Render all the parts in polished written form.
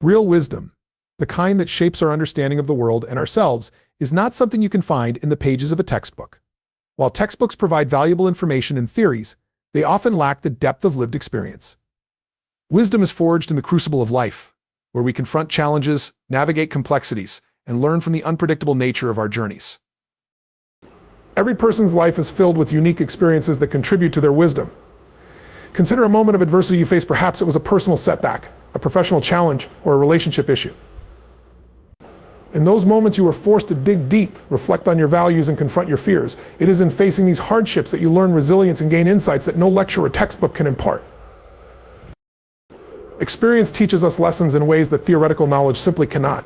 Real wisdom, the kind that shapes our understanding of the world and ourselves, is not something you can find in the pages of a textbook. While textbooks provide valuable information and theories, they often lack the depth of lived experience. Wisdom is forged in the crucible of life, where we confront challenges, navigate complexities, and learn from the unpredictable nature of our journeys. Every person's life is filled with unique experiences that contribute to their wisdom. Consider a moment of adversity you faced. Perhaps it was a personal setback, a professional challenge, or a relationship issue. In those moments, you were forced to dig deep, reflect on your values, and confront your fears. It is in facing these hardships that you learn resilience and gain insights that no lecture or textbook can impart. Experience teaches us lessons in ways that theoretical knowledge simply cannot.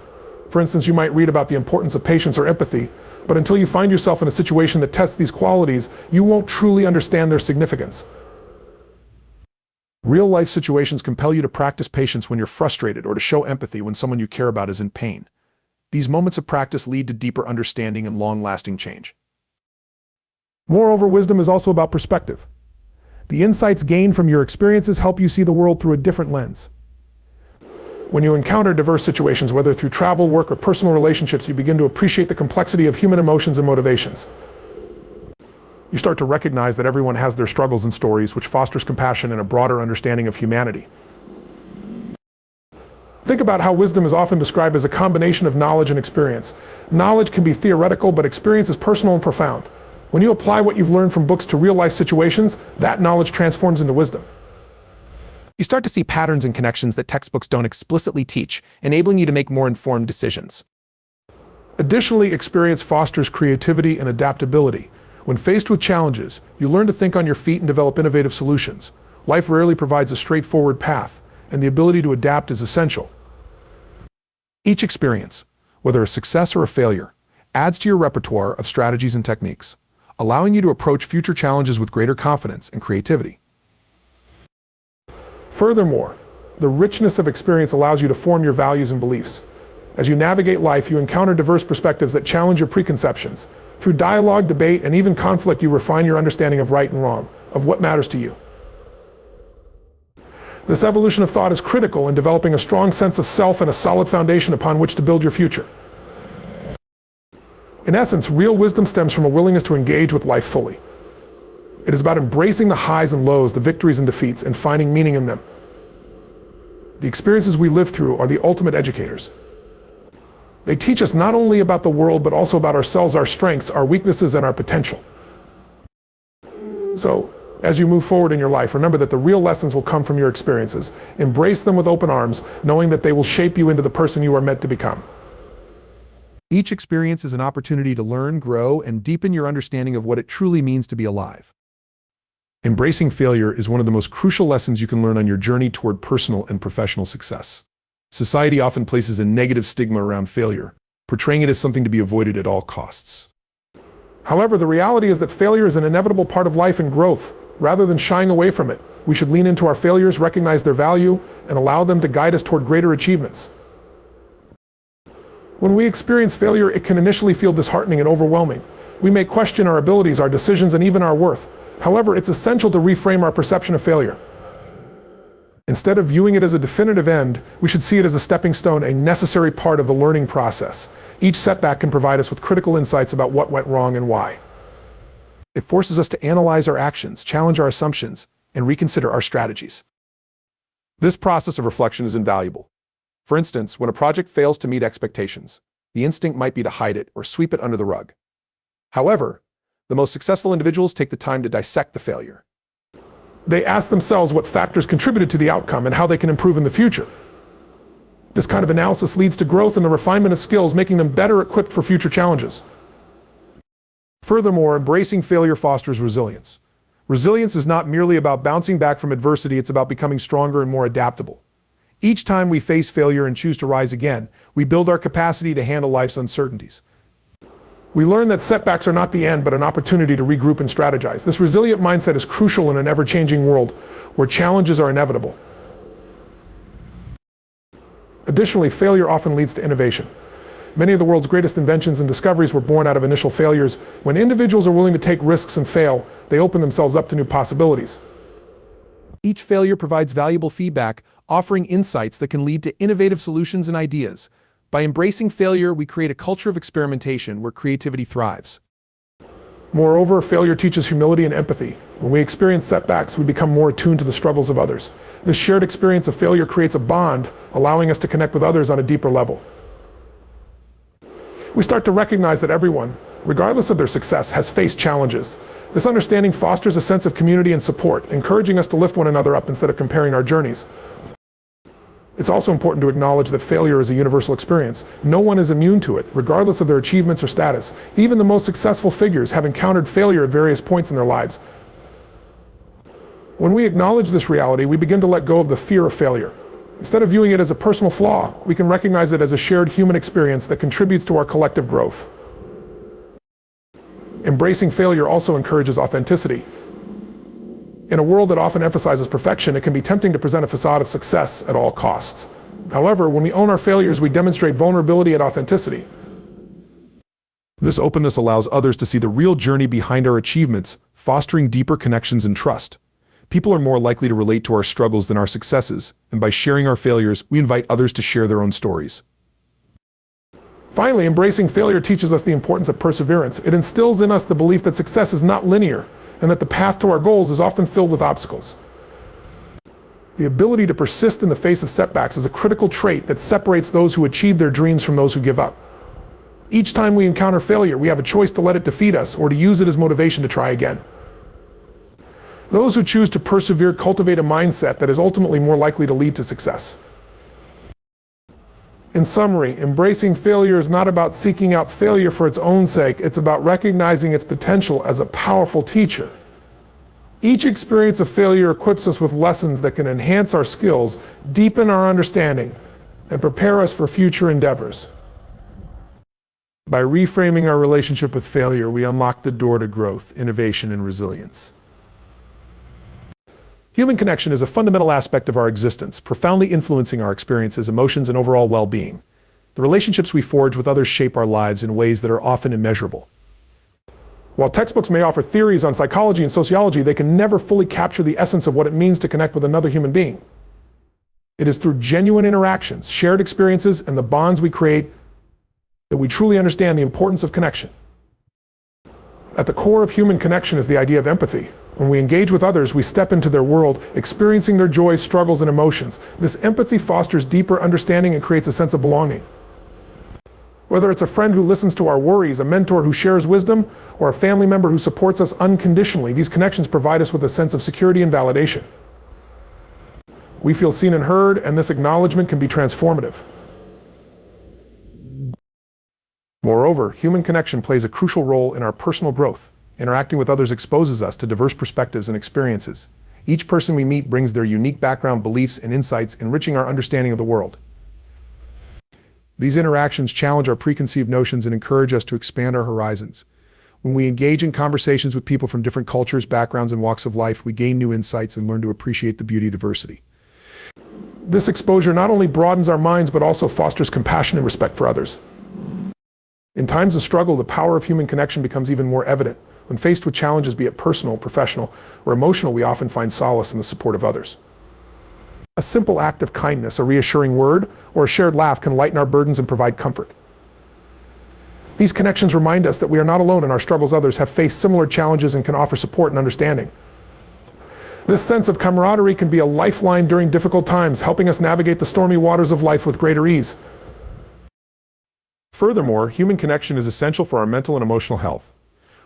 For instance, you might read about the importance of patience or empathy, but until you find yourself in a situation that tests these qualities, you won't truly understand their significance. Real-life situations compel you to practice patience when you're frustrated or to show empathy when someone you care about is in pain. These moments of practice lead to deeper understanding and long-lasting change. Moreover, wisdom is also about perspective. The insights gained from your experiences help you see the world through a different lens. When you encounter diverse situations, whether through travel, work, or personal relationships, you begin to appreciate the complexity of human emotions and motivations. You start to recognize that everyone has their struggles and stories, which fosters compassion and a broader understanding of humanity. Think about how wisdom is often described as a combination of knowledge and experience. Knowledge can be theoretical, but experience is personal and profound. When you apply what you've learned from books to real-life situations, that knowledge transforms into wisdom. You start to see patterns and connections that textbooks don't explicitly teach, enabling you to make more informed decisions. Additionally, experience fosters creativity and adaptability. When faced with challenges, you learn to think on your feet and develop innovative solutions. Life rarely provides a straightforward path, and the ability to adapt is essential. Each experience, whether a success or a failure, adds to your repertoire of strategies and techniques, allowing you to approach future challenges with greater confidence and creativity. Furthermore, the richness of experience allows you to form your values and beliefs. As you navigate life, you encounter diverse perspectives that challenge your preconceptions. Through dialogue, debate, and even conflict, you refine your understanding of right and wrong, of what matters to you. This evolution of thought is critical in developing a strong sense of self and a solid foundation upon which to build your future. In essence, real wisdom stems from a willingness to engage with life fully. It is about embracing the highs and lows, the victories and defeats, and finding meaning in them. The experiences we live through are the ultimate educators. They teach us not only about the world, but also about ourselves, our strengths, our weaknesses, and our potential. So, as you move forward in your life, remember that the real lessons will come from your experiences. Embrace them with open arms, knowing that they will shape you into the person you are meant to become. Each experience is an opportunity to learn, grow, and deepen your understanding of what it truly means to be alive. Embracing failure is one of the most crucial lessons you can learn on your journey toward personal and professional success. Society often places a negative stigma around failure, portraying it as something to be avoided at all costs. However, the reality is that failure is an inevitable part of life and growth. Rather than shying away from it, we should lean into our failures, recognize their value, and allow them to guide us toward greater achievements. When we experience failure, it can initially feel disheartening and overwhelming. We may question our abilities, our decisions, and even our worth. However, it's essential to reframe our perception of failure. Instead of viewing it as a definitive end, we should see it as a stepping stone, a necessary part of the learning process. Each setback can provide us with critical insights about what went wrong and why. It forces us to analyze our actions, challenge our assumptions, and reconsider our strategies. This process of reflection is invaluable. For instance, when a project fails to meet expectations, the instinct might be to hide it or sweep it under the rug. However, the most successful individuals take the time to dissect the failure. They ask themselves what factors contributed to the outcome and how they can improve in the future. This kind of analysis leads to growth and the refinement of skills, making them better equipped for future challenges. Furthermore, embracing failure fosters resilience. Resilience is not merely about bouncing back from adversity, it's about becoming stronger and more adaptable. Each time we face failure and choose to rise again, we build our capacity to handle life's uncertainties. We learn that setbacks are not the end, but an opportunity to regroup and strategize. This resilient mindset is crucial in an ever-changing world where challenges are inevitable. Additionally, failure often leads to innovation. Many of the world's greatest inventions and discoveries were born out of initial failures. When individuals are willing to take risks and fail, they open themselves up to new possibilities. Each failure provides valuable feedback, offering insights that can lead to innovative solutions and ideas. By embracing failure, we create a culture of experimentation where creativity thrives. Moreover, failure teaches humility and empathy. When we experience setbacks, we become more attuned to the struggles of others. This shared experience of failure creates a bond, allowing us to connect with others on a deeper level. We start to recognize that everyone, regardless of their success, has faced challenges. This understanding fosters a sense of community and support, encouraging us to lift one another up instead of comparing our journeys. It's also important to acknowledge that failure is a universal experience. No one is immune to it, regardless of their achievements or status. Even the most successful figures have encountered failure at various points in their lives. When we acknowledge this reality, we begin to let go of the fear of failure. Instead of viewing it as a personal flaw, we can recognize it as a shared human experience that contributes to our collective growth. Embracing failure also encourages authenticity. In a world that often emphasizes perfection, it can be tempting to present a facade of success at all costs. However, when we own our failures, we demonstrate vulnerability and authenticity. This openness allows others to see the real journey behind our achievements, fostering deeper connections and trust. People are more likely to relate to our struggles than our successes, and by sharing our failures, we invite others to share their own stories. Finally, embracing failure teaches us the importance of perseverance. It instills in us the belief that success is not linear, and that the path to our goals is often filled with obstacles. The ability to persist in the face of setbacks is a critical trait that separates those who achieve their dreams from those who give up. Each time we encounter failure, we have a choice to let it defeat us or to use it as motivation to try again. Those who choose to persevere cultivate a mindset that is ultimately more likely to lead to success. In summary, embracing failure is not about seeking out failure for its own sake. It's about recognizing its potential as a powerful teacher. Each experience of failure equips us with lessons that can enhance our skills, deepen our understanding, and prepare us for future endeavors. By reframing our relationship with failure, we unlock the door to growth, innovation, and resilience. Human connection is a fundamental aspect of our existence, profoundly influencing our experiences, emotions, and overall well-being. The relationships we forge with others shape our lives in ways that are often immeasurable. While textbooks may offer theories on psychology and sociology, they can never fully capture the essence of what it means to connect with another human being. It is through genuine interactions, shared experiences, and the bonds we create that we truly understand the importance of connection. At the core of human connection is the idea of empathy. When we engage with others, we step into their world, experiencing their joys, struggles, and emotions. This empathy fosters deeper understanding and creates a sense of belonging. Whether it's a friend who listens to our worries, a mentor who shares wisdom, or a family member who supports us unconditionally, these connections provide us with a sense of security and validation. We feel seen and heard, and this acknowledgement can be transformative. Moreover, human connection plays a crucial role in our personal growth. Interacting with others exposes us to diverse perspectives and experiences. Each person we meet brings their unique background, beliefs, and insights, enriching our understanding of the world. These interactions challenge our preconceived notions and encourage us to expand our horizons. When we engage in conversations with people from different cultures, backgrounds, and walks of life, we gain new insights and learn to appreciate the beauty of diversity. This exposure not only broadens our minds, but also fosters compassion and respect for others. In times of struggle, the power of human connection becomes even more evident. When faced with challenges, be it personal, professional, or emotional, we often find solace in the support of others. A simple act of kindness, a reassuring word, or a shared laugh can lighten our burdens and provide comfort. These connections remind us that we are not alone in our struggles. Others have faced similar challenges and can offer support and understanding. This sense of camaraderie can be a lifeline during difficult times, helping us navigate the stormy waters of life with greater ease. Furthermore, human connection is essential for our mental and emotional health.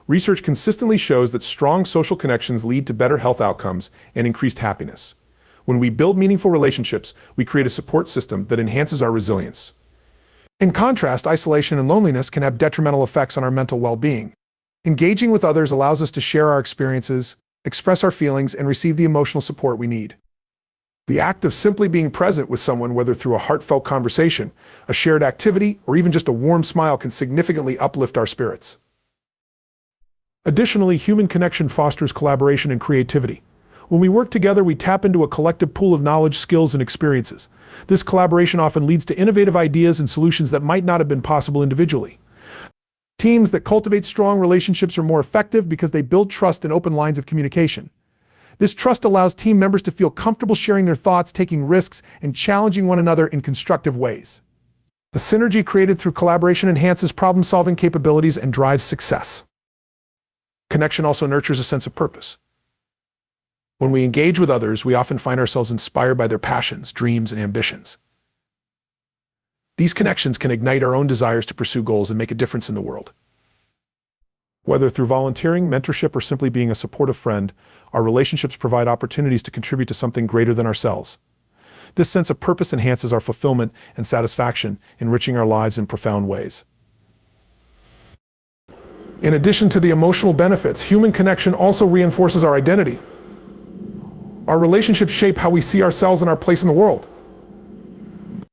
Research consistently shows that strong social connections lead to better health outcomes and increased happiness. When we build meaningful relationships, we create a support system that enhances our resilience. In contrast, isolation and loneliness can have detrimental effects on our mental well-being. Engaging with others allows us to share our experiences, express our feelings, and receive the emotional support we need. The act of simply being present with someone, whether through a heartfelt conversation, a shared activity, or even just a warm smile, can significantly uplift our spirits. Additionally, human connection fosters collaboration and creativity. When we work together, we tap into a collective pool of knowledge, skills, and experiences. This collaboration often leads to innovative ideas and solutions that might not have been possible individually. Teams that cultivate strong relationships are more effective because they build trust and open lines of communication. This trust allows team members to feel comfortable sharing their thoughts, taking risks, and challenging one another in constructive ways. The synergy created through collaboration enhances problem-solving capabilities and drives success. Connection also nurtures a sense of purpose. When we engage with others, we often find ourselves inspired by their passions, dreams, and ambitions. These connections can ignite our own desires to pursue goals and make a difference in the world. Whether through volunteering, mentorship, or simply being a supportive friend, our relationships provide opportunities to contribute to something greater than ourselves. This sense of purpose enhances our fulfillment and satisfaction, enriching our lives in profound ways. In addition to the emotional benefits, human connection also reinforces our identity. Our relationships shape how we see ourselves and our place in the world.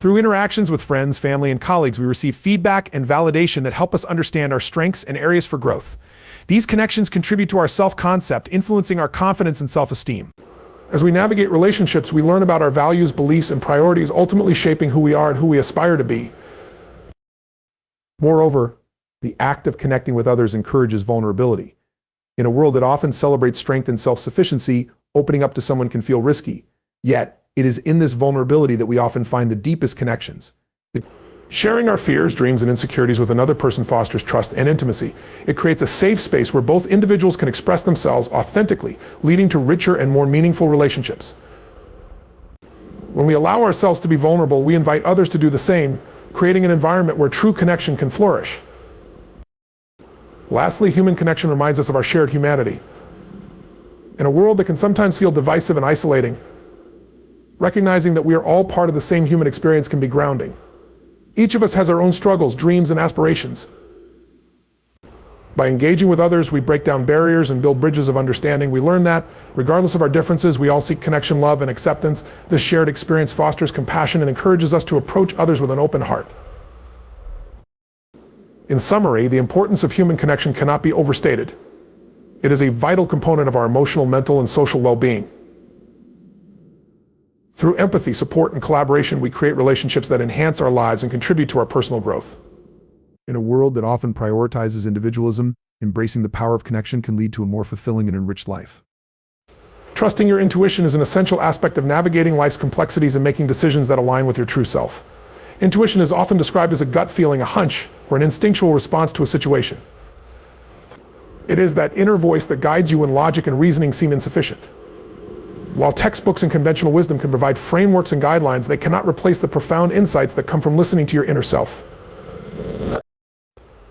Through interactions with friends, family, and colleagues, we receive feedback and validation that help us understand our strengths and areas for growth. These connections contribute to our self-concept, influencing our confidence and self-esteem. As we navigate relationships, we learn about our values, beliefs, and priorities, ultimately shaping who we are and who we aspire to be. Moreover, the act of connecting with others encourages vulnerability. In a world that often celebrates strength and self-sufficiency, opening up to someone can feel risky. Yet, it is in this vulnerability that we often find the deepest connections. Sharing our fears, dreams, and insecurities with another person fosters trust and intimacy. It creates a safe space where both individuals can express themselves authentically, leading to richer and more meaningful relationships. When we allow ourselves to be vulnerable, we invite others to do the same, creating an environment where true connection can flourish. Lastly, human connection reminds us of our shared humanity. In a world that can sometimes feel divisive and isolating, recognizing that we are all part of the same human experience can be grounding. Each of us has our own struggles, dreams, and aspirations. By engaging with others, we break down barriers and build bridges of understanding. We learn that, regardless of our differences, we all seek connection, love, and acceptance. This shared experience fosters compassion and encourages us to approach others with an open heart. In summary, the importance of human connection cannot be overstated. It is a vital component of our emotional, mental, and social well-being. Through empathy, support, and collaboration, we create relationships that enhance our lives and contribute to our personal growth. In a world that often prioritizes individualism, embracing the power of connection can lead to a more fulfilling and enriched life. Trusting your intuition is an essential aspect of navigating life's complexities and making decisions that align with your true self. Intuition is often described as a gut feeling, a hunch, or an instinctual response to a situation. It is that inner voice that guides you when logic and reasoning seem insufficient. While textbooks and conventional wisdom can provide frameworks and guidelines, they cannot replace the profound insights that come from listening to your inner self.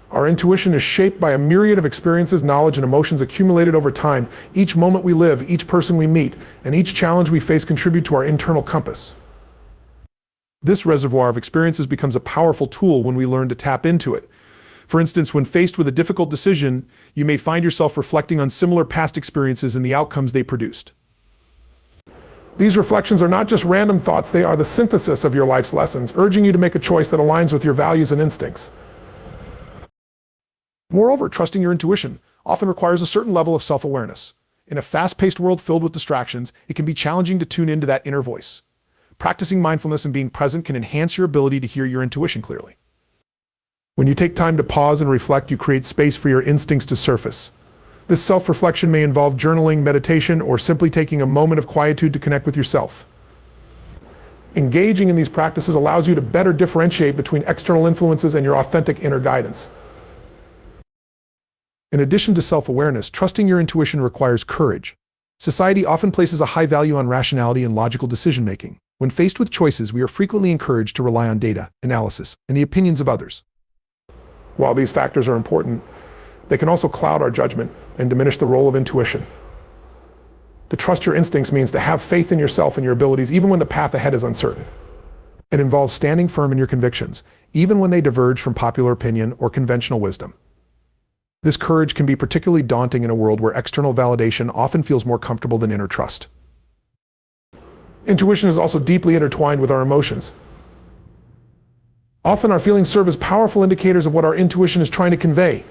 Our intuition is shaped by a myriad of experiences, knowledge, and emotions accumulated over time. Each moment we live, each person we meet, and each challenge we face contribute to our internal compass. This reservoir of experiences becomes a powerful tool when we learn to tap into it. For instance, when faced with a difficult decision, you may find yourself reflecting on similar past experiences and the outcomes they produced. These reflections are not just random thoughts, they are the synthesis of your life's lessons, urging you to make a choice that aligns with your values and instincts. Moreover, trusting your intuition often requires a certain level of self-awareness. In a fast-paced world filled with distractions, it can be challenging to tune into that inner voice. Practicing mindfulness and being present can enhance your ability to hear your intuition clearly. When you take time to pause and reflect, you create space for your instincts to surface. This self-reflection may involve journaling, meditation, or simply taking a moment of quietude to connect with yourself. Engaging in these practices allows you to better differentiate between external influences and your authentic inner guidance. In addition to self-awareness, trusting your intuition requires courage. Society often places a high value on rationality and logical decision-making. When faced with choices, we are frequently encouraged to rely on data, analysis, and the opinions of others. While these factors are important, they can also cloud our judgment and diminish the role of intuition. To trust your instincts means to have faith in yourself and your abilities even when the path ahead is uncertain. It involves standing firm in your convictions, even when they diverge from popular opinion or conventional wisdom. This courage can be particularly daunting in a world where external validation often feels more comfortable than inner trust. Intuition is also deeply intertwined with our emotions. Often our feelings serve as powerful indicators of what our intuition is trying to convey.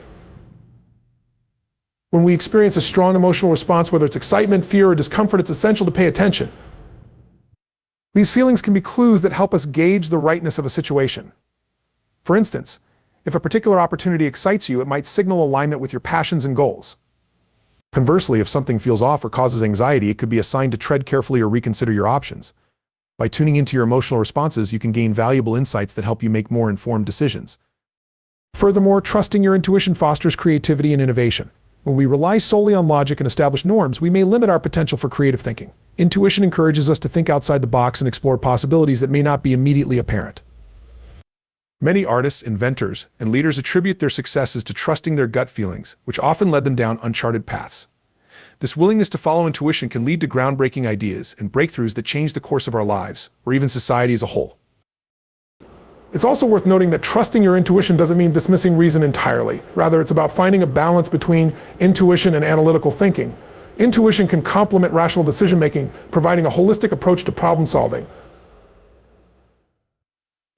When we experience a strong emotional response, whether it's excitement, fear, or discomfort, it's essential to pay attention. These feelings can be clues that help us gauge the rightness of a situation. For instance, if a particular opportunity excites you, it might signal alignment with your passions and goals. Conversely, if something feels off or causes anxiety, it could be a sign to tread carefully or reconsider your options. By tuning into your emotional responses, you can gain valuable insights that help you make more informed decisions. Furthermore, trusting your intuition fosters creativity and innovation. When we rely solely on logic and established norms, we may limit our potential for creative thinking. Intuition encourages us to think outside the box and explore possibilities that may not be immediately apparent. Many artists, inventors, and leaders attribute their successes to trusting their gut feelings, which often led them down uncharted paths. This willingness to follow intuition can lead to groundbreaking ideas and breakthroughs that change the course of our lives, or even society as a whole. It's also worth noting that trusting your intuition doesn't mean dismissing reason entirely. Rather, it's about finding a balance between intuition and analytical thinking. Intuition can complement rational decision-making, providing a holistic approach to problem solving.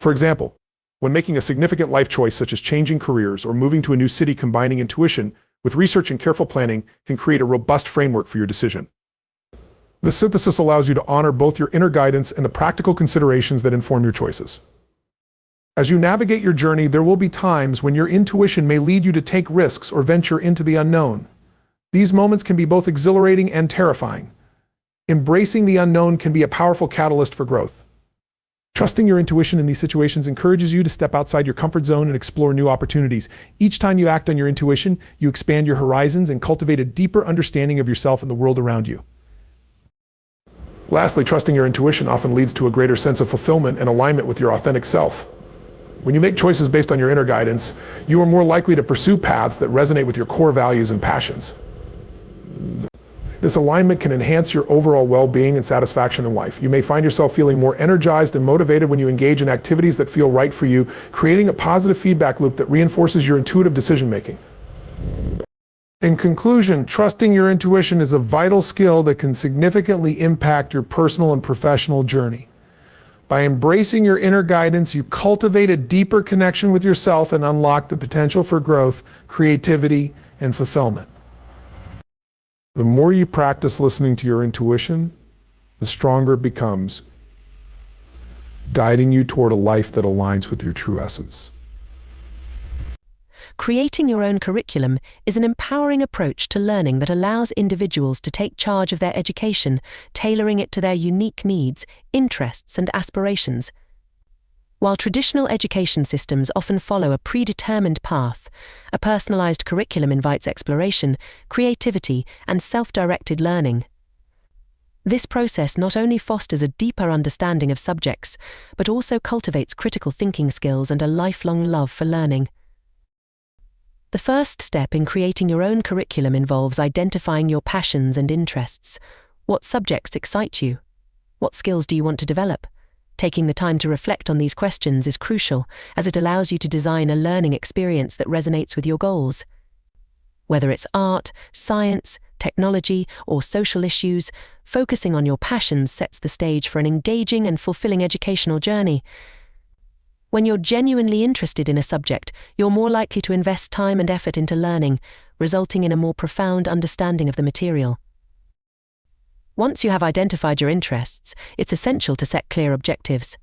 For example, when making a significant life choice such as changing careers or moving to a new city, combining intuition with research and careful planning can create a robust framework for your decision. The synthesis allows you to honor both your inner guidance and the practical considerations that inform your choices. As you navigate your journey, there will be times when your intuition may lead you to take risks or venture into the unknown. These moments can be both exhilarating and terrifying. Embracing the unknown can be a powerful catalyst for growth. Trusting your intuition in these situations encourages you to step outside your comfort zone and explore new opportunities. Each time you act on your intuition, you expand your horizons and cultivate a deeper understanding of yourself and the world around you. Lastly, trusting your intuition often leads to a greater sense of fulfillment and alignment with your authentic self. When you make choices based on your inner guidance, you are more likely to pursue paths that resonate with your core values and passions. This alignment can enhance your overall well-being and satisfaction in life. You may find yourself feeling more energized and motivated when you engage in activities that feel right for you, creating a positive feedback loop that reinforces your intuitive decision-making. In conclusion, trusting your intuition is a vital skill that can significantly impact your personal and professional journey. By embracing your inner guidance, you cultivate a deeper connection with yourself and unlock the potential for growth, creativity, and fulfillment. The more you practice listening to your intuition, the stronger it becomes, guiding you toward a life that aligns with your true essence. Creating your own curriculum is an empowering approach to learning that allows individuals to take charge of their education, tailoring it to their unique needs, interests, and aspirations. While traditional education systems often follow a predetermined path, a personalized curriculum invites exploration, creativity, and self-directed learning. This process not only fosters a deeper understanding of subjects, but also cultivates critical thinking skills and a lifelong love for learning. The first step in creating your own curriculum involves identifying your passions and interests. What subjects excite you? What skills do you want to develop? Taking the time to reflect on these questions is crucial, as it allows you to design a learning experience that resonates with your goals. Whether it's art, science, technology, or social issues, focusing on your passions sets the stage for an engaging and fulfilling educational journey. When you're genuinely interested in a subject, you're more likely to invest time and effort into learning, resulting in a more profound understanding of the material. Once you have identified your interests, it's essential to set clear objectives.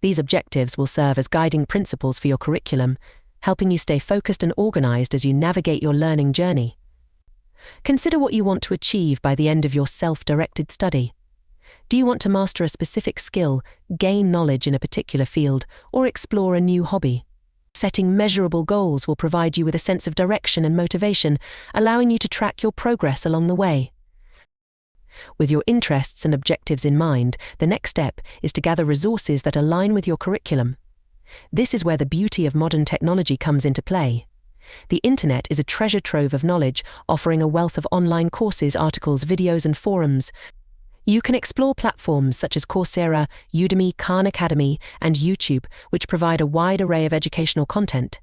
These objectives will serve as guiding principles for your curriculum, helping you stay focused and organized as you navigate your learning journey. Consider what you want to achieve by the end of your self-directed study. Do you want to master a specific skill, gain knowledge in a particular field, or explore a new hobby? Setting measurable goals will provide you with a sense of direction and motivation, allowing you to track your progress along the way. With your interests and objectives in mind, the next step is to gather resources that align with your curriculum. This is where the beauty of modern technology comes into play. The internet is a treasure trove of knowledge, offering a wealth of online courses, articles, videos, and forums. You can explore platforms such as Coursera, Udemy, Khan Academy, and YouTube, which provide a wide array of educational content.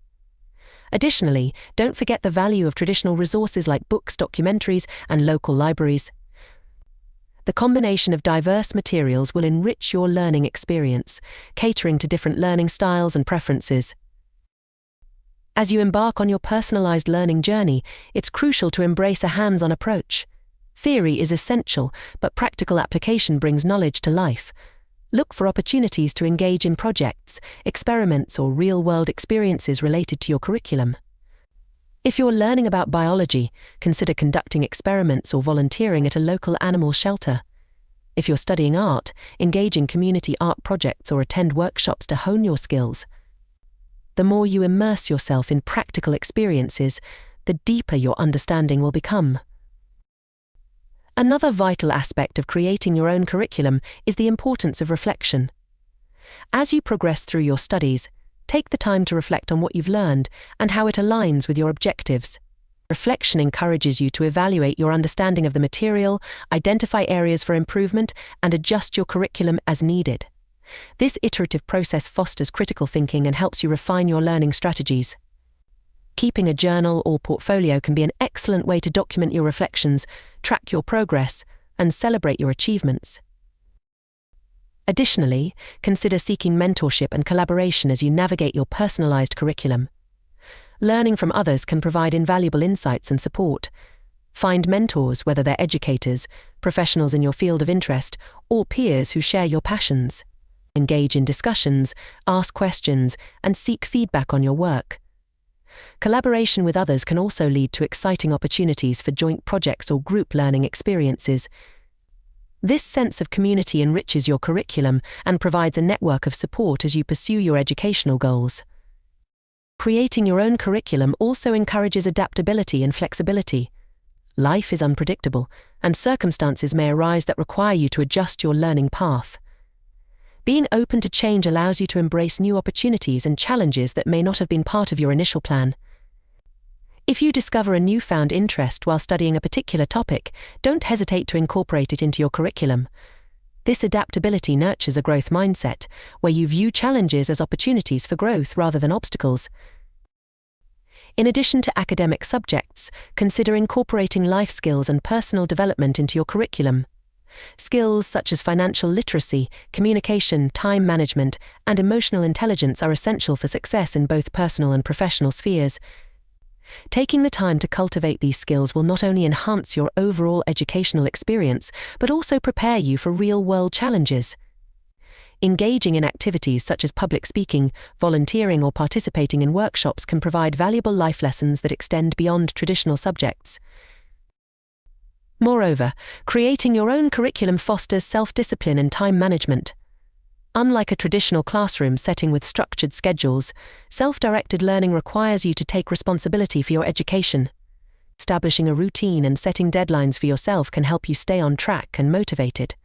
Additionally, don't forget the value of traditional resources like books, documentaries, and local libraries. The combination of diverse materials will enrich your learning experience, catering to different learning styles and preferences. As you embark on your personalized learning journey, it's crucial to embrace a hands-on approach. Theory is essential, but practical application brings knowledge to life. Look for opportunities to engage in projects, experiments, or real-world experiences related to your curriculum. If you're learning about biology, consider conducting experiments or volunteering at a local animal shelter. If you're studying art, engage in community art projects or attend workshops to hone your skills. The more you immerse yourself in practical experiences, the deeper your understanding will become. Another vital aspect of creating your own curriculum is the importance of reflection. As you progress through your studies, take the time to reflect on what you've learned and how it aligns with your objectives. Reflection encourages you to evaluate your understanding of the material, identify areas for improvement, and adjust your curriculum as needed. This iterative process fosters critical thinking and helps you refine your learning strategies. Keeping a journal or portfolio can be an excellent way to document your reflections, track your progress, and celebrate your achievements. Additionally, consider seeking mentorship and collaboration as you navigate your personalized curriculum. Learning from others can provide invaluable insights and support. Find mentors, whether they're educators, professionals in your field of interest, or peers who share your passions. Engage in discussions, ask questions, and seek feedback on your work. Collaboration with others can also lead to exciting opportunities for joint projects or group learning experiences. This sense of community enriches your curriculum and provides a network of support as you pursue your educational goals. Creating your own curriculum also encourages adaptability and flexibility. Life is unpredictable, and circumstances may arise that require you to adjust your learning path. Being open to change allows you to embrace new opportunities and challenges that may not have been part of your initial plan. If you discover a newfound interest while studying a particular topic, don't hesitate to incorporate it into your curriculum. This adaptability nurtures a growth mindset, where you view challenges as opportunities for growth rather than obstacles. In addition to academic subjects, consider incorporating life skills and personal development into your curriculum. Skills such as financial literacy, communication, time management, and emotional intelligence are essential for success in both personal and professional spheres. Taking the time to cultivate these skills will not only enhance your overall educational experience, but also prepare you for real-world challenges. Engaging in activities such as public speaking, volunteering, or participating in workshops can provide valuable life lessons that extend beyond traditional subjects. Moreover, creating your own curriculum fosters self-discipline and time management. Unlike a traditional classroom setting with structured schedules, self-directed learning requires you to take responsibility for your education. Establishing a routine and setting deadlines for yourself can help you stay on track and motivated.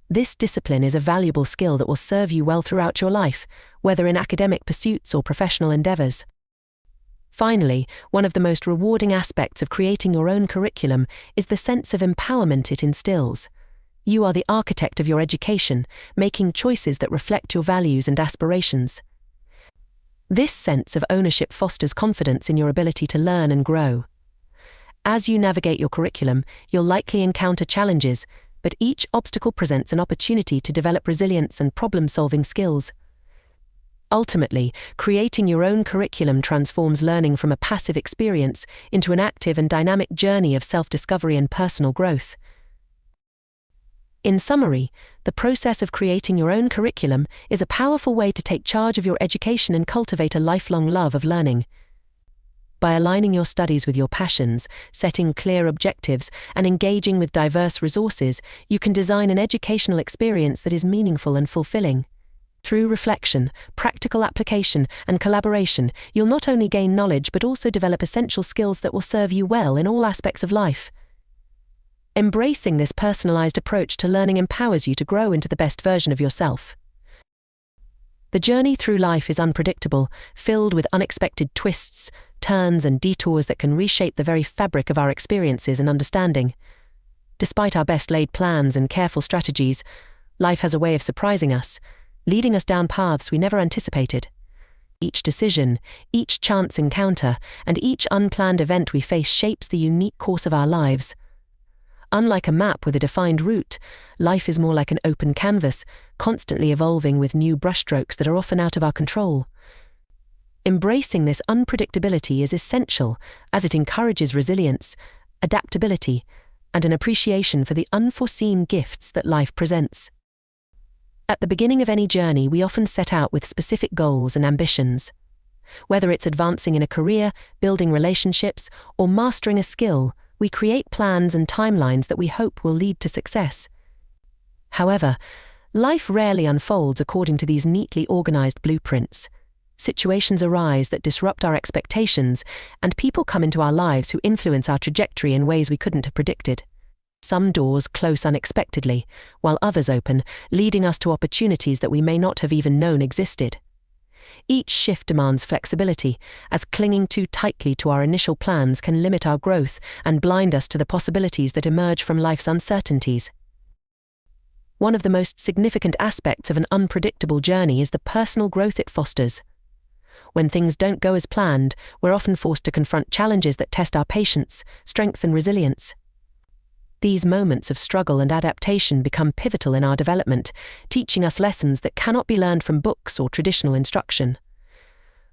This discipline is a valuable skill that will serve you well throughout your life, whether in academic pursuits or professional endeavors. Finally, one of the most rewarding aspects of creating your own curriculum is the sense of empowerment it instills. You are the architect of your education, making choices that reflect your values and aspirations. This sense of ownership fosters confidence in your ability to learn and grow. As you navigate your curriculum, you'll likely encounter challenges, but each obstacle presents an opportunity to develop resilience and problem-solving skills. Ultimately, creating your own curriculum transforms learning from a passive experience into an active and dynamic journey of self-discovery and personal growth. In summary, the process of creating your own curriculum is a powerful way to take charge of your education and cultivate a lifelong love of learning. By aligning your studies with your passions, setting clear objectives, and engaging with diverse resources, you can design an educational experience that is meaningful and fulfilling. Through reflection, practical application, and collaboration, you'll not only gain knowledge but also develop essential skills that will serve you well in all aspects of life. Embracing this personalized approach to learning empowers you to grow into the best version of yourself. The journey through life is unpredictable, filled with unexpected twists, turns, and detours that can reshape the very fabric of our experiences and understanding. Despite our best-laid plans and careful strategies, life has a way of surprising us, leading us down paths we never anticipated. Each decision, each chance encounter, and each unplanned event we face shapes the unique course of our lives. Unlike a map with a defined route, life is more like an open canvas, constantly evolving with new brushstrokes that are often out of our control. Embracing this unpredictability is essential, as it encourages resilience, adaptability, and an appreciation for the unforeseen gifts that life presents. At the beginning of any journey, we often set out with specific goals and ambitions. Whether it's advancing in a career, building relationships, or mastering a skill, we create plans and timelines that we hope will lead to success. However, life rarely unfolds according to these neatly organized blueprints. Situations arise that disrupt our expectations, and people come into our lives who influence our trajectory in ways we couldn't have predicted. Some doors close unexpectedly, while others open, leading us to opportunities that we may not have even known existed. Each shift demands flexibility, as clinging too tightly to our initial plans can limit our growth and blind us to the possibilities that emerge from life's uncertainties. One of the most significant aspects of an unpredictable journey is the personal growth it fosters. When things don't go as planned, we're often forced to confront challenges that test our patience, strength, and resilience. These moments of struggle and adaptation become pivotal in our development, teaching us lessons that cannot be learned from books or traditional instruction.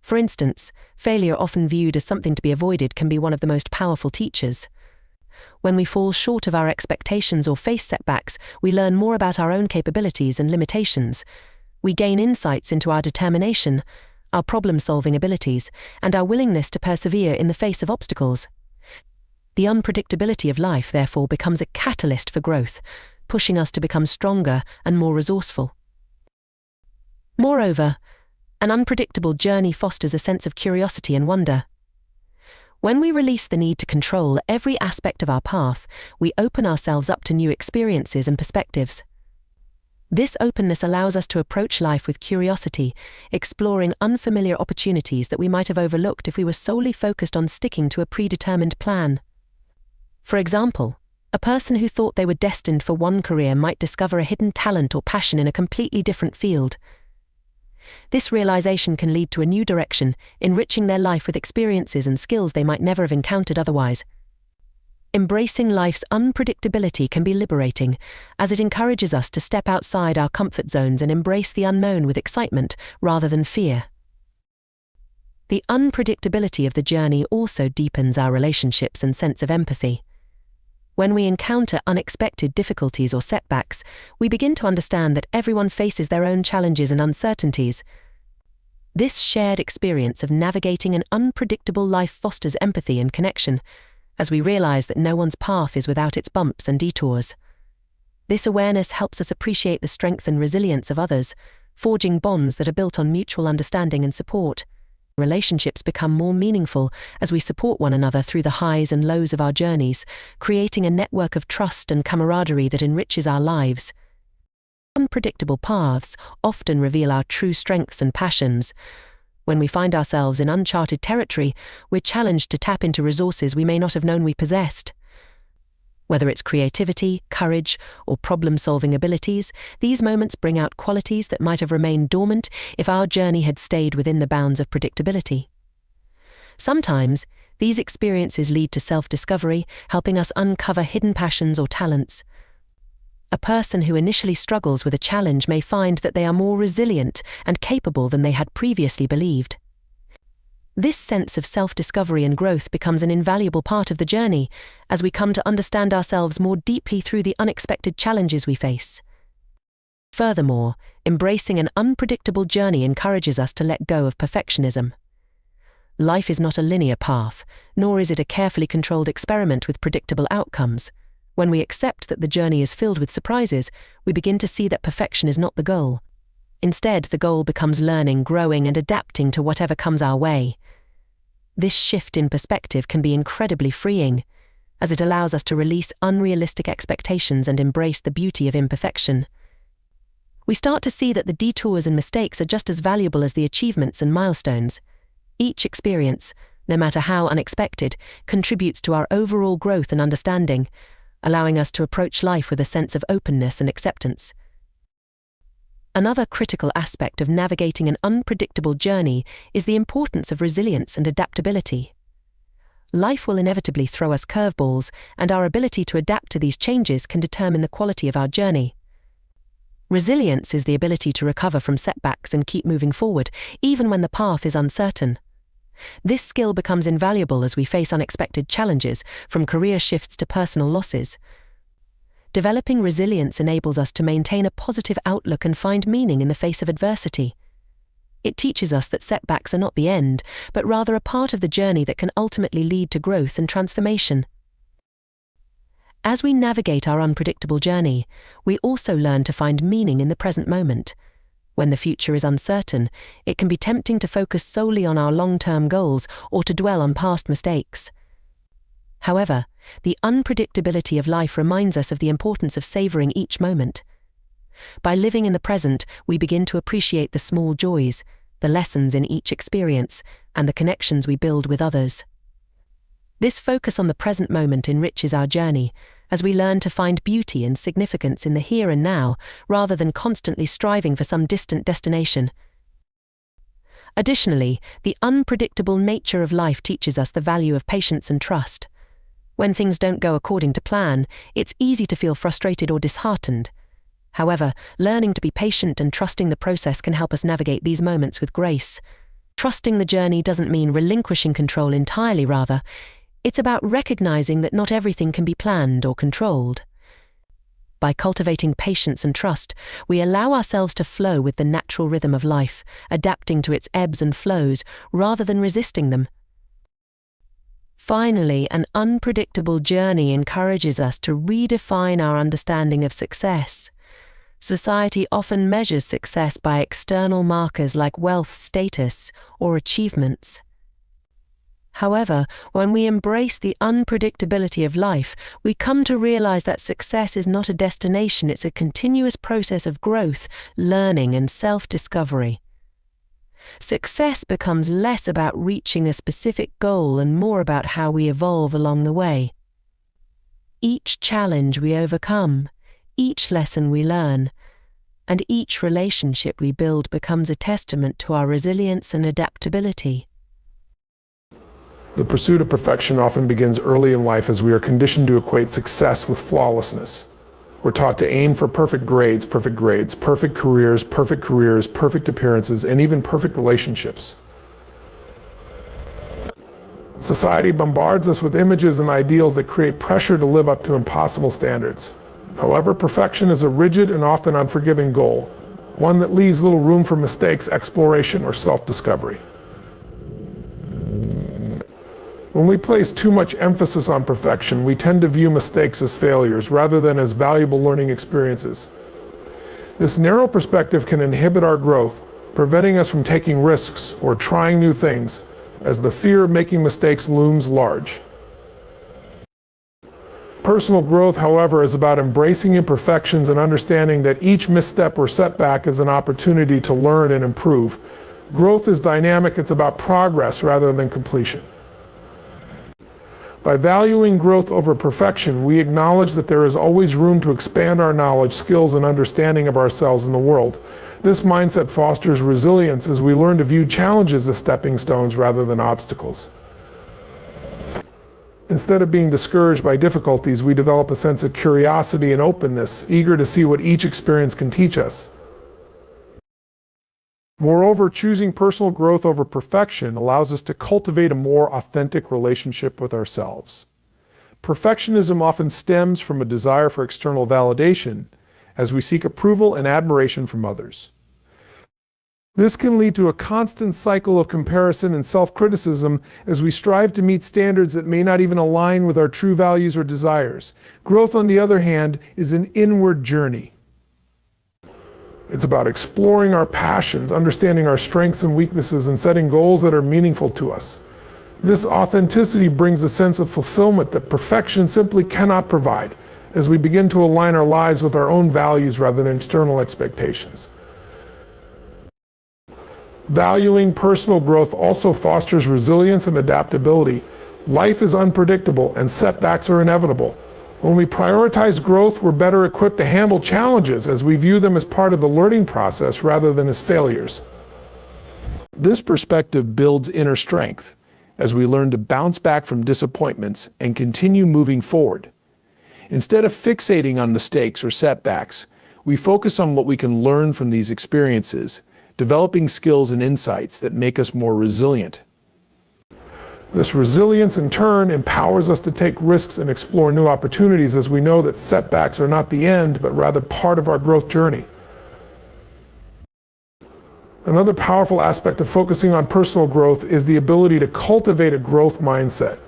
For instance, failure, often viewed as something to be avoided, can be one of the most powerful teachers. When we fall short of our expectations or face setbacks, we learn more about our own capabilities and limitations. We gain insights into our determination, our problem-solving abilities, and our willingness to persevere in the face of obstacles. The unpredictability of life, therefore, becomes a catalyst for growth, pushing us to become stronger and more resourceful. Moreover, an unpredictable journey fosters a sense of curiosity and wonder. When we release the need to control every aspect of our path, we open ourselves up to new experiences and perspectives. This openness allows us to approach life with curiosity, exploring unfamiliar opportunities that we might have overlooked if we were solely focused on sticking to a predetermined plan. For example, a person who thought they were destined for one career might discover a hidden talent or passion in a completely different field. This realization can lead to a new direction, enriching their life with experiences and skills they might never have encountered otherwise. Embracing life's unpredictability can be liberating, as it encourages us to step outside our comfort zones and embrace the unknown with excitement rather than fear. The unpredictability of the journey also deepens our relationships and sense of empathy. When we encounter unexpected difficulties or setbacks, we begin to understand that everyone faces their own challenges and uncertainties. This shared experience of navigating an unpredictable life fosters empathy and connection, as we realize that no one's path is without its bumps and detours. This awareness helps us appreciate the strength and resilience of others, forging bonds that are built on mutual understanding and support. Relationships become more meaningful as we support one another through the highs and lows of our journeys, creating a network of trust and camaraderie that enriches our lives. Unpredictable paths often reveal our true strengths and passions. When we find ourselves in uncharted territory, we're challenged to tap into resources we may not have known we possessed. Whether it's creativity, courage, or problem-solving abilities, these moments bring out qualities that might have remained dormant if our journey had stayed within the bounds of predictability. Sometimes, these experiences lead to self-discovery, helping us uncover hidden passions or talents. A person who initially struggles with a challenge may find that they are more resilient and capable than they had previously believed. This sense of self-discovery and growth becomes an invaluable part of the journey, as we come to understand ourselves more deeply through the unexpected challenges we face. Furthermore, embracing an unpredictable journey encourages us to let go of perfectionism. Life is not a linear path, nor is it a carefully controlled experiment with predictable outcomes. When we accept that the journey is filled with surprises, we begin to see that perfection is not the goal. Instead, the goal becomes learning, growing, and adapting to whatever comes our way. This shift in perspective can be incredibly freeing, as it allows us to release unrealistic expectations and embrace the beauty of imperfection. We start to see that the detours and mistakes are just as valuable as the achievements and milestones. Each experience, no matter how unexpected, contributes to our overall growth and understanding, allowing us to approach life with a sense of openness and acceptance. Another critical aspect of navigating an unpredictable journey is the importance of resilience and adaptability. Life will inevitably throw us curveballs, and our ability to adapt to these changes can determine the quality of our journey. Resilience is the ability to recover from setbacks and keep moving forward, even when the path is uncertain. This skill becomes invaluable as we face unexpected challenges, from career shifts to personal losses. Developing resilience enables us to maintain a positive outlook and find meaning in the face of adversity. It teaches us that setbacks are not the end, but rather a part of the journey that can ultimately lead to growth and transformation. As we navigate our unpredictable journey, we also learn to find meaning in the present moment. When the future is uncertain, it can be tempting to focus solely on our long-term goals or to dwell on past mistakes. However, the unpredictability of life reminds us of the importance of savoring each moment. By living in the present, we begin to appreciate the small joys, the lessons in each experience, and the connections we build with others. This focus on the present moment enriches our journey, as we learn to find beauty and significance in the here and now, rather than constantly striving for some distant destination. Additionally, the unpredictable nature of life teaches us the value of patience and trust. When things don't go according to plan, it's easy to feel frustrated or disheartened. However, learning to be patient and trusting the process can help us navigate these moments with grace. Trusting the journey doesn't mean relinquishing control entirely, rather. It's about recognizing that not everything can be planned or controlled. By cultivating patience and trust, we allow ourselves to flow with the natural rhythm of life, adapting to its ebbs and flows rather than resisting them. Finally, an unpredictable journey encourages us to redefine our understanding of success. Society often measures success by external markers like wealth, status, or achievements. However, when we embrace the unpredictability of life, we come to realize that success is not a destination, it's a continuous process of growth, learning, and self-discovery. Success becomes less about reaching a specific goal and more about how we evolve along the way. Each challenge we overcome, each lesson we learn, and each relationship we build becomes a testament to our resilience and adaptability. The pursuit of perfection often begins early in life as we are conditioned to equate success with flawlessness. We're taught to aim for perfect grades, perfect careers, perfect appearances, and even perfect relationships. Society bombards us with images and ideals that create pressure to live up to impossible standards. However, perfection is a rigid and often unforgiving goal, one that leaves little room for mistakes, exploration, or self-discovery. When we place too much emphasis on perfection, we tend to view mistakes as failures rather than as valuable learning experiences. This narrow perspective can inhibit our growth, preventing us from taking risks or trying new things, as the fear of making mistakes looms large. Personal growth, however, is about embracing imperfections and understanding that each misstep or setback is an opportunity to learn and improve. Growth is dynamic, it's about progress rather than completion. By valuing growth over perfection, we acknowledge that there is always room to expand our knowledge, skills, and understanding of ourselves and the world. This mindset fosters resilience as we learn to view challenges as stepping stones rather than obstacles. Instead of being discouraged by difficulties, we develop a sense of curiosity and openness, eager to see what each experience can teach us. Moreover, choosing personal growth over perfection allows us to cultivate a more authentic relationship with ourselves. Perfectionism often stems from a desire for external validation, as we seek approval and admiration from others. This can lead to a constant cycle of comparison and self-criticism as we strive to meet standards that may not even align with our true values or desires. Growth, on the other hand, is an inward journey. It's about exploring our passions, understanding our strengths and weaknesses, and setting goals that are meaningful to us. This authenticity brings a sense of fulfillment that perfection simply cannot provide, as we begin to align our lives with our own values rather than external expectations. Valuing personal growth also fosters resilience and adaptability. Life is unpredictable and setbacks are inevitable. When we prioritize growth, we're better equipped to handle challenges as we view them as part of the learning process rather than as failures. This perspective builds inner strength as we learn to bounce back from disappointments and continue moving forward. Instead of fixating on mistakes or setbacks, we focus on what we can learn from these experiences, developing skills and insights that make us more resilient. This resilience, in turn, empowers us to take risks and explore new opportunities as we know that setbacks are not the end, but rather part of our growth journey. Another powerful aspect of focusing on personal growth is the ability to cultivate a growth mindset.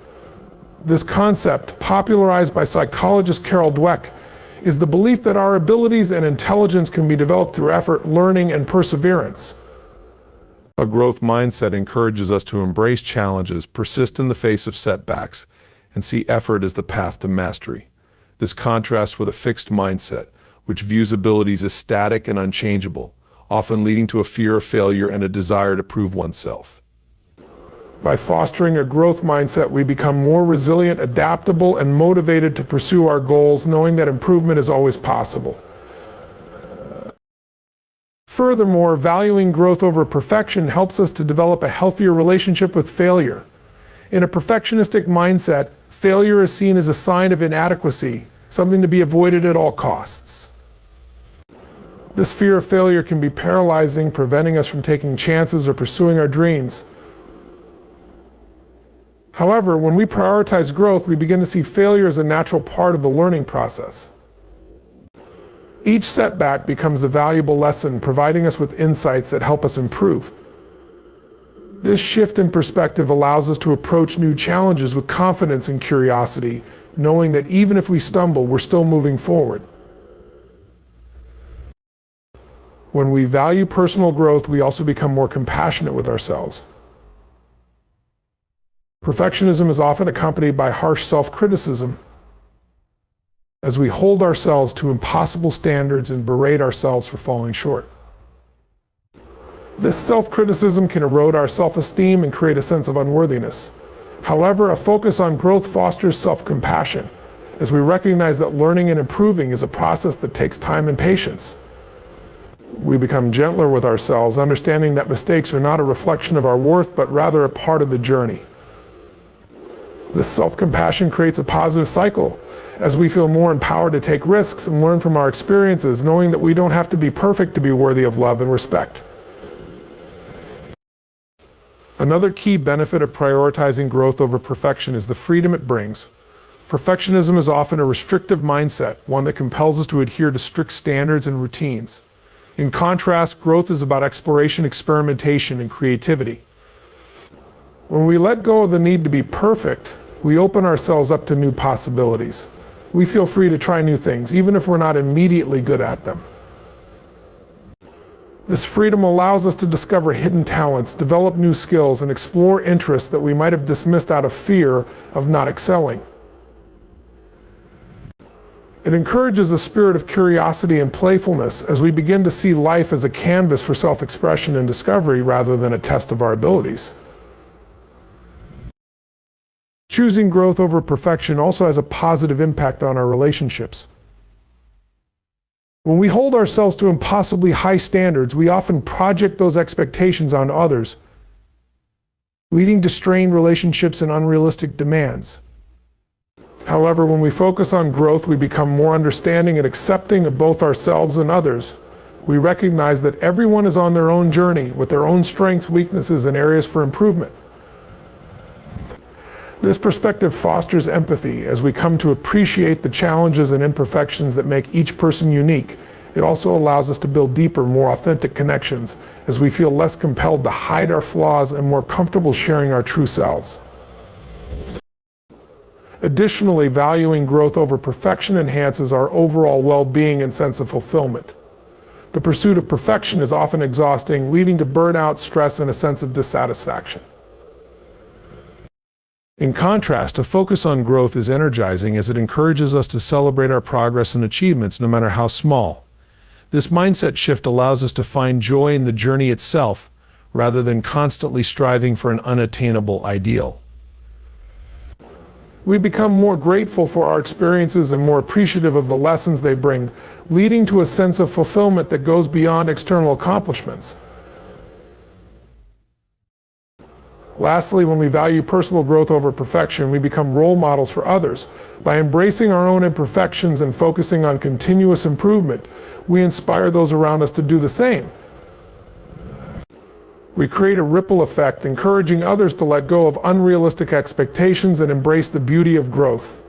This concept, popularized by psychologist Carol Dweck, is the belief that our abilities and intelligence can be developed through effort, learning, and perseverance. A growth mindset encourages us to embrace challenges, persist in the face of setbacks, and see effort as the path to mastery. This contrasts with a fixed mindset, which views abilities as static and unchangeable, often leading to a fear of failure and a desire to prove oneself. By fostering a growth mindset, we become more resilient, adaptable, and motivated to pursue our goals, knowing that improvement is always possible. Furthermore, valuing growth over perfection helps us to develop a healthier relationship with failure. In a perfectionistic mindset, failure is seen as a sign of inadequacy, something to be avoided at all costs. This fear of failure can be paralyzing, preventing us from taking chances or pursuing our dreams. However, when we prioritize growth, we begin to see failure as a natural part of the learning process. Each setback becomes a valuable lesson, providing us with insights that help us improve. This shift in perspective allows us to approach new challenges with confidence and curiosity, knowing that even if we stumble, we're still moving forward. When we value personal growth, we also become more compassionate with ourselves. Perfectionism is often accompanied by harsh self-criticism, as we hold ourselves to impossible standards and berate ourselves for falling short. This self-criticism can erode our self-esteem and create a sense of unworthiness. However, a focus on growth fosters self-compassion, as we recognize that learning and improving is a process that takes time and patience. We become gentler with ourselves, understanding that mistakes are not a reflection of our worth, but rather a part of the journey. This self-compassion creates a positive cycle, as we feel more empowered to take risks and learn from our experiences, knowing that we don't have to be perfect to be worthy of love and respect. Another key benefit of prioritizing growth over perfection is the freedom it brings. Perfectionism is often a restrictive mindset, one that compels us to adhere to strict standards and routines. In contrast, growth is about exploration, experimentation, and creativity. When we let go of the need to be perfect, we open ourselves up to new possibilities. We feel free to try new things, even if we're not immediately good at them. This freedom allows us to discover hidden talents, develop new skills, and explore interests that we might have dismissed out of fear of not excelling. It encourages a spirit of curiosity and playfulness as we begin to see life as a canvas for self-expression and discovery rather than a test of our abilities. Choosing growth over perfection also has a positive impact on our relationships. When we hold ourselves to impossibly high standards, we often project those expectations on others, leading to strained relationships and unrealistic demands. However, when we focus on growth, we become more understanding and accepting of both ourselves and others. We recognize that everyone is on their own journey with their own strengths, weaknesses, and areas for improvement. This perspective fosters empathy as we come to appreciate the challenges and imperfections that make each person unique. It also allows us to build deeper, more authentic connections as we feel less compelled to hide our flaws and more comfortable sharing our true selves. Additionally, valuing growth over perfection enhances our overall well-being and sense of fulfillment. The pursuit of perfection is often exhausting, leading to burnout, stress, and a sense of dissatisfaction. In contrast, a focus on growth is energizing as it encourages us to celebrate our progress and achievements, no matter how small. This mindset shift allows us to find joy in the journey itself, rather than constantly striving for an unattainable ideal. We become more grateful for our experiences and more appreciative of the lessons they bring, leading to a sense of fulfillment that goes beyond external accomplishments. Lastly, when we value personal growth over perfection, we become role models for others. By embracing our own imperfections and focusing on continuous improvement, we inspire those around us to do the same. We create a ripple effect, encouraging others to let go of unrealistic expectations and embrace the beauty of growth.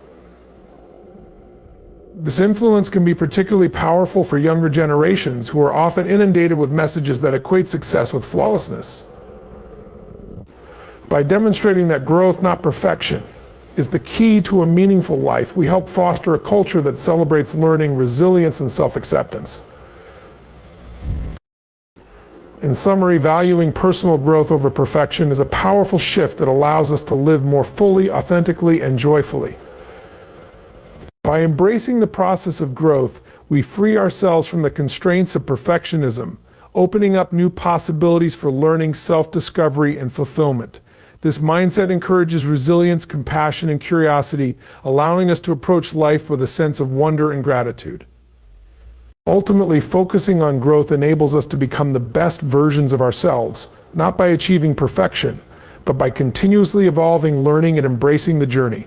This influence can be particularly powerful for younger generations who are often inundated with messages that equate success with flawlessness. By demonstrating that growth, not perfection, is the key to a meaningful life, we help foster a culture that celebrates learning, resilience, and self-acceptance. In summary, valuing personal growth over perfection is a powerful shift that allows us to live more fully, authentically, and joyfully. By embracing the process of growth, we free ourselves from the constraints of perfectionism, opening up new possibilities for learning, self-discovery, and fulfillment. This mindset encourages resilience, compassion, and curiosity, allowing us to approach life with a sense of wonder and gratitude. Ultimately, focusing on growth enables us to become the best versions of ourselves, not by achieving perfection, but by continuously evolving, learning, and embracing the journey.